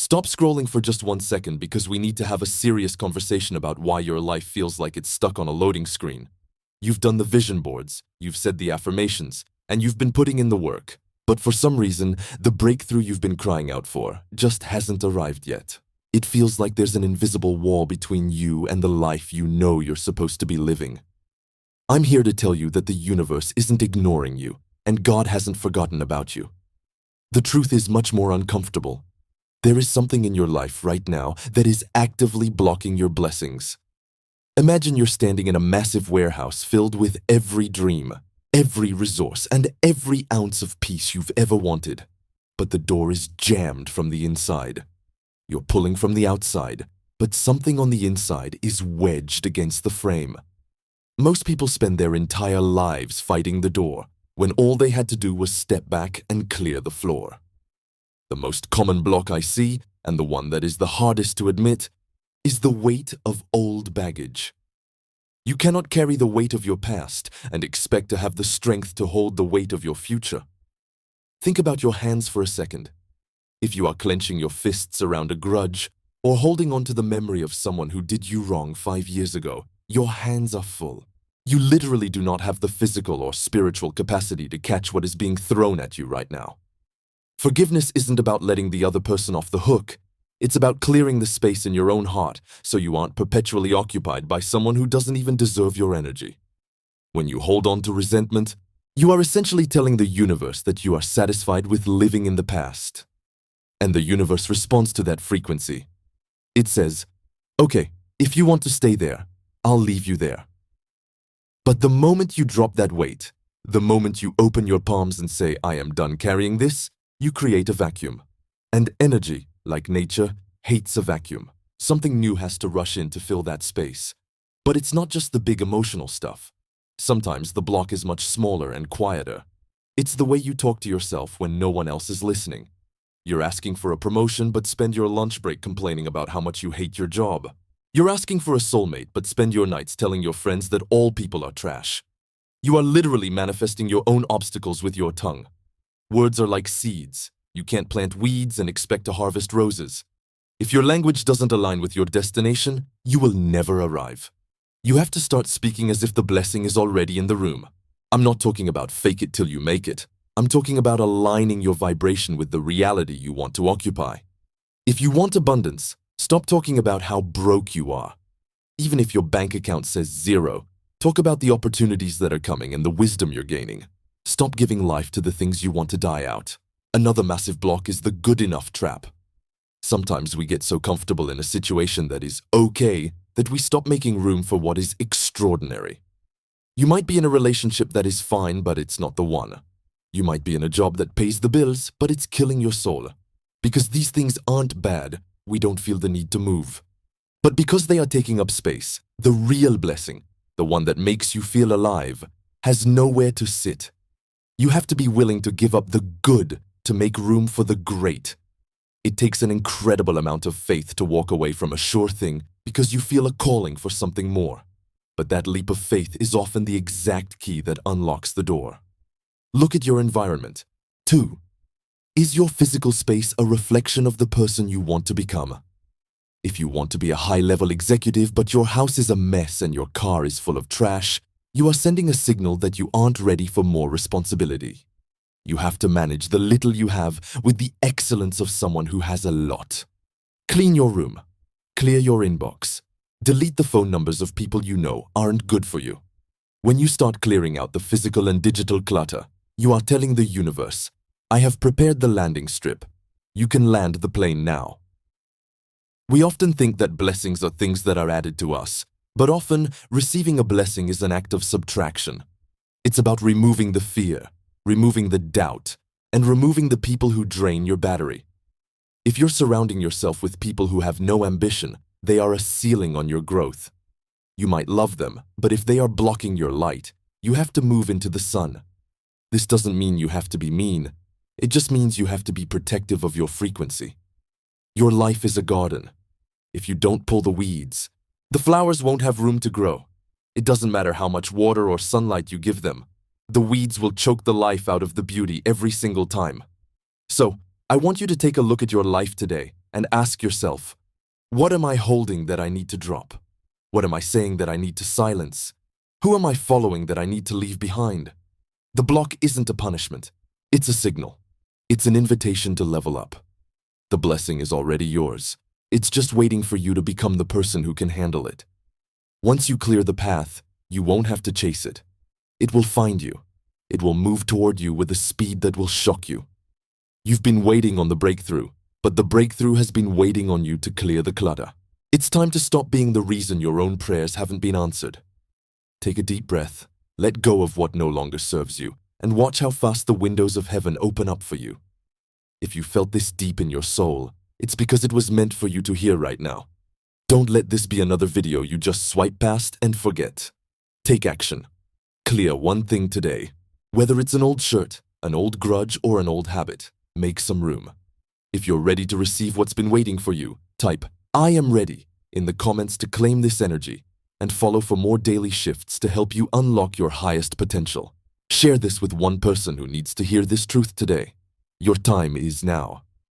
Stop scrolling for just 1 second because we need to have a serious conversation about why your life feels like it's stuck on a loading screen. You've done the vision boards, you've said the affirmations, and you've been putting in the work. But for some reason, the breakthrough you've been crying out for just hasn't arrived yet. It feels like there's an invisible wall between you and the life you know you're supposed to be living. I'm here to tell you that the universe isn't ignoring you, and God hasn't forgotten about you. The truth is much more uncomfortable. There is something in your life right now that is actively blocking your blessings. Imagine you're standing in a massive warehouse filled with every dream, every resource, and every ounce of peace you've ever wanted. But the door is jammed from the inside. You're pulling from the outside, but something on the inside is wedged against the frame. Most people spend their entire lives fighting the door, when all they had to do was step back and clear the floor. The most common block I see, and the one that is the hardest to admit, is the weight of old baggage. You cannot carry the weight of your past and expect to have the strength to hold the weight of your future. Think about your hands for a second. If you are clenching your fists around a grudge or holding on to the memory of someone who did you wrong 5 years ago, your hands are full. You literally do not have the physical or spiritual capacity to catch what is being thrown at you right now. Forgiveness isn't about letting the other person off the hook. It's about clearing the space in your own heart so you aren't perpetually occupied by someone who doesn't even deserve your energy. When you hold on to resentment, you are essentially telling the universe that you are satisfied with living in the past. And the universe responds to that frequency. It says, okay, if you want to stay there, I'll leave you there. But the moment you drop that weight, the moment you open your palms and say, I am done carrying this, you create a vacuum. And energy, like nature, hates a vacuum. Something new has to rush in to fill that space. But it's not just the big emotional stuff. Sometimes the block is much smaller and quieter. It's the way you talk to yourself when no one else is listening. You're asking for a promotion but spend your lunch break complaining about how much you hate your job. You're asking for a soulmate but spend your nights telling your friends that all people are trash. You are literally manifesting your own obstacles with your tongue. Words are like seeds. You can't plant weeds and expect to harvest roses. If your language doesn't align with your destination, you will never arrive. You have to start speaking as if the blessing is already in the room. I'm not talking about fake it till you make it. I'm talking about aligning your vibration with the reality you want to occupy. If you want abundance, stop talking about how broke you are. Even if your bank account says 0, talk about the opportunities that are coming and the wisdom you're gaining. Stop giving life to the things you want to die out. Another massive block is the good enough trap. Sometimes we get so comfortable in a situation that is okay that we stop making room for what is extraordinary. You might be in a relationship that is fine, but it's not the one. You might be in a job that pays the bills, but it's killing your soul. Because these things aren't bad, we don't feel the need to move. But because they are taking up space, the real blessing, the one that makes you feel alive, has nowhere to sit. You have to be willing to give up the good to make room for the great. It takes an incredible amount of faith to walk away from a sure thing because you feel a calling for something more. But that leap of faith is often the exact key that unlocks the door. Look at your environment. 2. Is your physical space a reflection of the person you want to become? If you want to be a high-level executive but your house is a mess and your car is full of trash, you are sending a signal that you aren't ready for more responsibility. You have to manage the little you have with the excellence of someone who has a lot. Clean your room. Clear your inbox. Delete the phone numbers of people you know aren't good for you. When you start clearing out the physical and digital clutter, you are telling the universe, I have prepared the landing strip. You can land the plane now. We often think that blessings are things that are added to us, but often receiving a blessing is an act of subtraction. It's about removing the fear, removing the doubt, and removing the people who drain your battery. If you're surrounding yourself with people who have no ambition, they are a ceiling on your growth. You might love them, but if they are blocking your light, you have to move into the sun. This doesn't mean you have to be mean. It just means you have to be protective of your frequency. Your life is a garden. If you don't pull the weeds, the flowers won't have room to grow. It doesn't matter how much water or sunlight you give them. The weeds will choke the life out of the beauty every single time. So, I want you to take a look at your life today and ask yourself, what am I holding that I need to drop? What am I saying that I need to silence? Who am I following that I need to leave behind? The block isn't a punishment. It's a signal. It's an invitation to level up. The blessing is already yours. It's just waiting for you to become the person who can handle it. Once you clear the path, you won't have to chase it. It will find you. It will move toward you with a speed that will shock you. You've been waiting on the breakthrough, but the breakthrough has been waiting on you to clear the clutter. It's time to stop being the reason your own prayers haven't been answered. Take a deep breath, let go of what no longer serves you, and watch how fast the windows of heaven open up for you. If you felt this deep in your soul, it's because it was meant for you to hear right now. Don't let this be another video you just swipe past and forget. Take action. Clear one thing today. Whether it's an old shirt, an old grudge, or an old habit, make some room. If you're ready to receive what's been waiting for you, type "I am ready" in the comments to claim this energy, and follow for more daily shifts to help you unlock your highest potential. Share this with one person who needs to hear this truth today. Your time is now.